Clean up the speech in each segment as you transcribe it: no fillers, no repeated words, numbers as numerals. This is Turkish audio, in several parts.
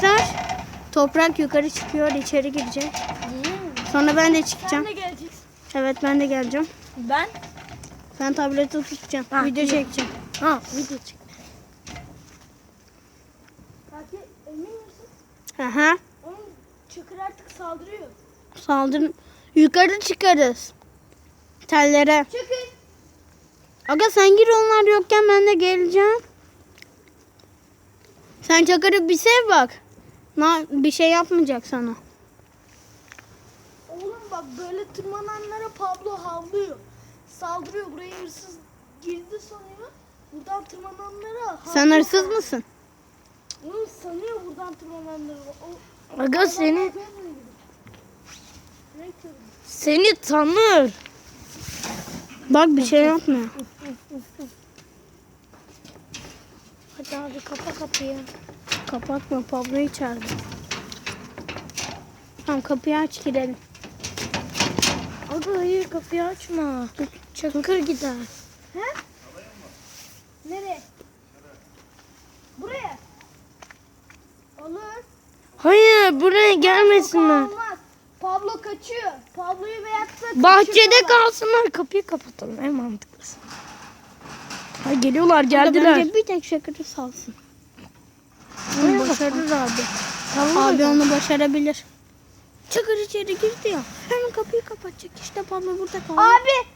Arkadaşlar toprak yukarı çıkıyor, içeri girecek. Sonra ben de çıkacağım. Sen de geleceksin. Evet, ben de geleceğim. Ben tableti tutacağım. Ha, Video iyi. çekeceğim. video çek. Fatih emin misin? Aha. Onun Çakır artık saldırıyor. Saldırın. Yukarı çıkarız. Tellere. Çakır. Aga sen gir, onlar yokken ben de geleceğim. Sen Çakır'ı bir sev bak. Bir şey yapmayacak sana. Oğlum bak, böyle tırmananlara Pablo havlıyor. Saldırıyor, buraya hırsız girdi sanıyor. Buradan tırmananlara havlıyor. Sen hırsız mısın? Oğlum sanıyor buradan tırmananlara. Aga seni Ne körüm? seni tanır. Bak bir şey yapmıyor. Hadi abi kapa kapıyı. Kapatma, Pablo'yu içeride. Tamam, kapıyı aç, girelim. Aga hayır kapıyı açma. Çakır gider. Nereye? Buraya. Olur. Hayır buraya gelmesinler. Olmaz. Pablo kaçıyor. Pablo'yu veyahut da Bahçede kaçırıyorlar. kalsınlar, kapıyı kapatalım en mantıklısı. Ha, geliyorlar, Bence geldiler. bir tek Çakır'ı salsın. Hayır, Başarır abi. Tamam Abi mı? onu başarabilir. Çakır içeri girdi ya. Hemen kapıyı kapatacak. İşte Pablo burada kaldı. Abi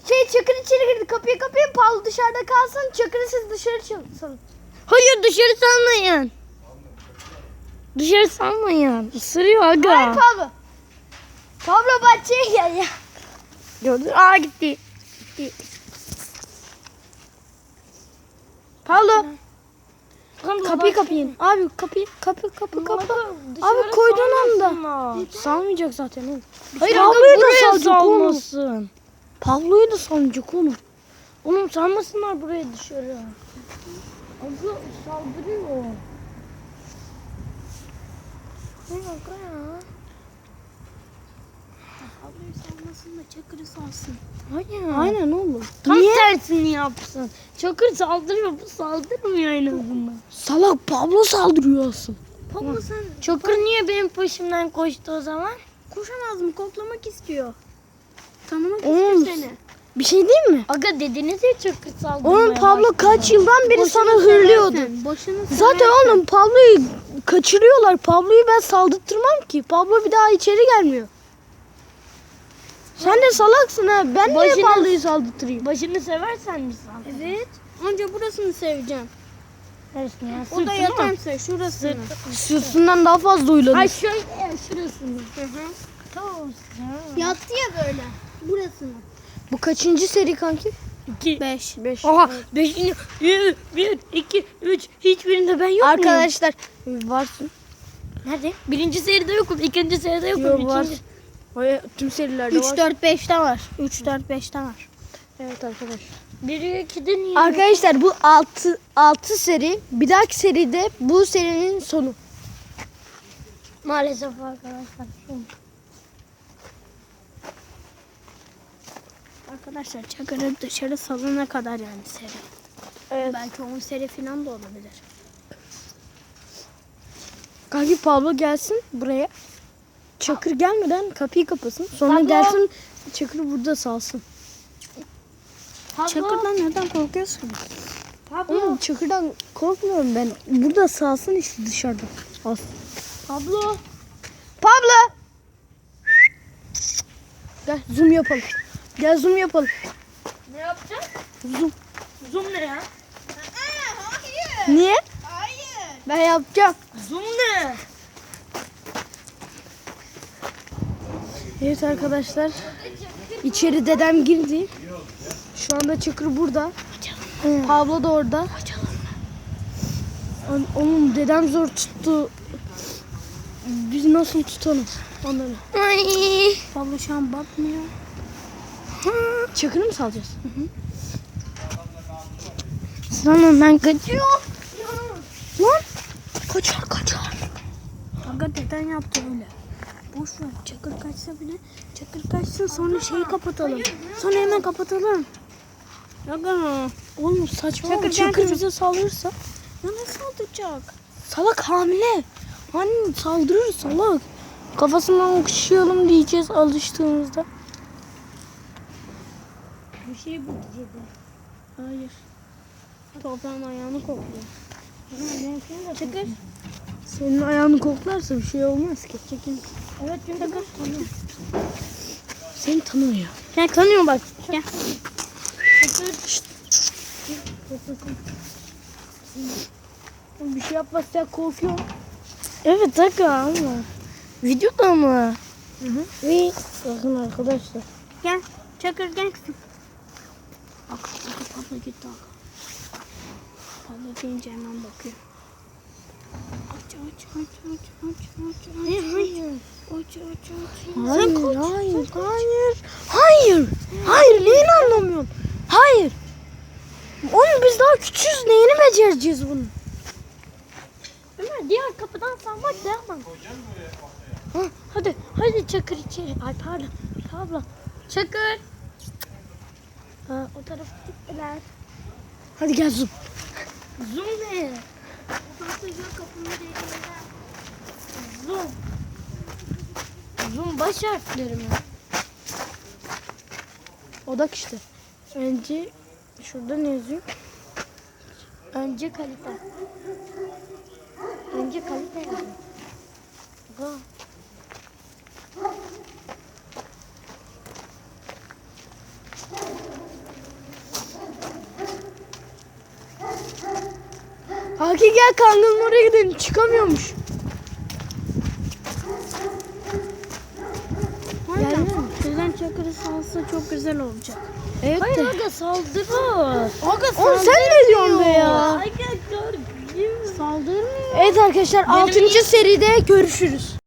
Çakır içeri girdi. Kapıyı kapayın. Pablo dışarıda kalsın. Çakır'ı siz dışarı salın. Hayır dışarı salmayın. Dışarı salmayın. Isırıyor aga. Hayır Pablo. Pablo bahçeye gel ya. Gördün? Aa gitti. Pablo. Kapıyı kapayın. Abi kapı. Abi koydun anda. Salmayacak zaten oğlum. Hayır, Pablo'yu aga, da buraya salacak oğlum. olmasın. Pablo'yu da salınacak oğlum. Oğlum salmasınlar buraya dışarı. Aga saldırıyor. Ne aga ya? Pablo'yu salmasın da Çakır'ı salsın. Hayır. Aynen oğlum. Tam Niye? tersini yapsın. Çakır saldırıyor, bu saldırmıyor en azından. Salak, Pablo saldırıyor asıl. Pablo sen Çakır niye benim peşimden koştu o zaman? Koşamaz mı? Koklamak istiyor. Tanımak Oğlum, istiyor seni. Bir şey değil mi? Aga dediniz ya Çakır saldırmaya Oğlum Pablo başladı. kaç yıldan beri sana Boşuna hırlıyordu. seversen, boşuna Zaten seversen. oğlum Pablo'yu kaçırıyorlar. Pablo'yu ben saldırtmam ki. Pablo bir daha içeri gelmiyor. Sen de salaksın ha. Ben niye Başını- Pablo'yu saldırtırayım? Başını seversen mi saldırır? Evet. Önce burasını seveceğim. Neresini ya? O da Sırtını mı? yatarsa şurasını. Sırtından daha fazla uyladı. Ay şöyle şurasını. Tamam. Yattı ya böyle. Burasını. Bu kaçıncı seri kanki? 2. 5. 5. Oha 5. 1, 2, 3. Hiçbirinde ben yok muyum? Arkadaşlar varsın. Nerede? Birinci seride yokum. İkinci seride yokum. Yok, Üçüncü. var. Hayır, tüm serilerde 3 var. 4 5'te var. 3 4 5'te var. Evet arkadaş. 1'i 2'de niye? Arkadaşlar bu 6 seri. Bir dahaki seride bu serinin sonu. Maalesef arkadaşlar. Arkadaşlar Çakır'ı dışarı salana kadar yani seri. Evet. Belki 10 seri falan da olabilir. Kanki Pablo gelsin buraya. Çakır gelmeden kapıyı kapasın. Sonra Pablo. gelsin Çakır'ı burada salsın. Pablo. Çakır'dan neden korkuyorsun? Pablo. Oğlum Çakır'dan korkmuyorum ben. Burada salsın işte dışarıda. Al. Pablo. Pablo! Gel zoom yapalım. Gel zoom yapalım. Ne yapacağız? Zoom. Zoom ne ya? Niye? Hayır. Ben yapacağım. Zoom ne? Evet arkadaşlar. İçeri dedem girdi. Şu anda Çakır burada. Pablo da orada. Oğlum dedem zor tuttu. Biz nasıl tutalım onları? Pablo şu an bakmıyor. Çakır'ı mı salacağız? Sana ben kaçıyorum. Lan! Kaçar. Aga deden yaptı öyle. Boş ver. Çakır kaçsa bile. Çakır kaçsın sonra şeyi kapatalım. Sonra hemen kapatalım. Aga. Oğlum saçma. Çakır Çakır gel. bize saldırırsa. Ya nasıl olacak? Salak hamile. Hani saldırır salak. Kafasından okşayalım diyeceğiz alıştığımızda. Bir şey bu diyecekti. Hayır. Toprağın ayağını kokluyor. Çakır. Senin ayağını koklarsa bir şey olmaz ki. Çekil. Evet çünkü tanıyor. Seni tanımıyor. Gel tanıyor bak. Gel. Şşt. Bir şey yapmazsa korkuyor. Evet dakika ama. Videoda mı? Ve bakın arkadaşlar. Gel. Çakır gel kızım. Bak Pablo gitti bak. Pablo deyince hemen bakıyor. Aç aç aç aç aç aç aç. Hayır. Aç aç aç. Hayır. Hayır neyini anlamıyorsun? Hayır. Oğlum biz daha küçüğüz neyini becereceğiz bunu? Ömer diğer kapıdan salmak devam. Hadi Çakır içeri. Ay pardon. Pablo. Çakır. Ha, o tarafa gittiler. Hadi gel zoom. Zoom ne? Pasajı kapının deliğinden. Zoom. Zoom baş harfleri mi? Odak işte. Önce şurada ne yazıyor? Önce kalite. Önce kalite yazıyor. Ha. Haki gel kangalın oraya gidelim. Çıkamıyormuş. Aynen. Şuradan Çakır'ı salsa çok güzel olacak. Evet Hayır de. aga saldırır. Aga Oğlum sen ne diyorsun be ya? Aga saldırmıyor. Evet arkadaşlar 6. seride görüşürüz.